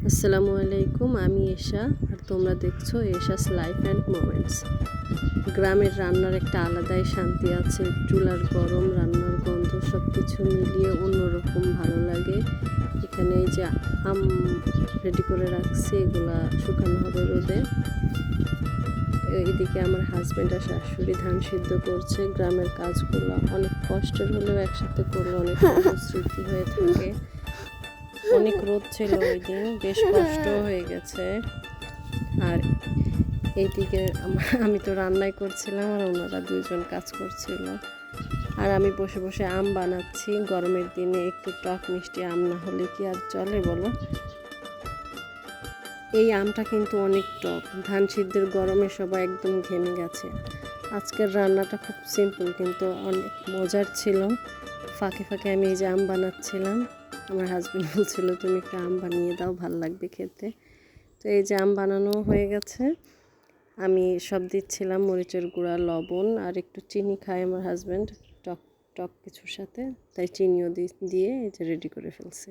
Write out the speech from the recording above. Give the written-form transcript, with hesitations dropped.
আসসালামু আলাইকুম, আমি এশা আর তোমরা দেখছো এশাস লাইফ অ্যান্ড মোমেন্টস। গ্রামের রান্নার একটা আলাদাই শান্তি আছে। চুলার গরম, রান্নার গন্ধ সব কিছু মিলিয়ে অন্যরকম ভালো লাগে। এখানে এই যে আম রেডি করে রাখছি, এগুলা শুকানো হবে রোদে। এইদিকে আমার হাজব্যান্ড আর শাশুড়ি ধান সিদ্ধ করছে। গ্রামের কাজগুলো অনেক কষ্টের হলেও একসাথে করলে অনেক স্মৃতি হয়ে থাকে। অনেক রোদ ছিল ওই দিন, বেশ কষ্ট হয়ে গেছে। আর এইদিকে আমি তো রান্নাই করছিলাম আর ওনারা দুইজন কাজ করছিল। আর আমি বসে বসে আম বানাচ্ছি। গরমের দিনে একটু টক মিষ্টি আম না হলে কি আর চলে বলো। এই আমটা কিন্তু অনেক টক। ধান সিদ্ধের গরমে সবাই একদম ঘেমে গেছে। আজকের রান্নাটা খুব সিম্পল কিন্তু অনেক মজার ছিল। ফাঁকে ফাঁকে আমি এই যে আম বানাচ্ছিলাম। আমার হাজব্যান্ড বলছিল তুমি একটা আম বানিয়ে দাও, ভাল লাগবে খেতে। তো এই যে আম বানানো হয়ে গেছে। আমি সব দিচ্ছিলাম, মরিচের গুঁড়া, লবণ আর একটু চিনি খায় আমার হাজব্যান্ড টক টক কিছুর সাথে, তাই চিনিও দিয়ে এই যে রেডি করে ফেলছি।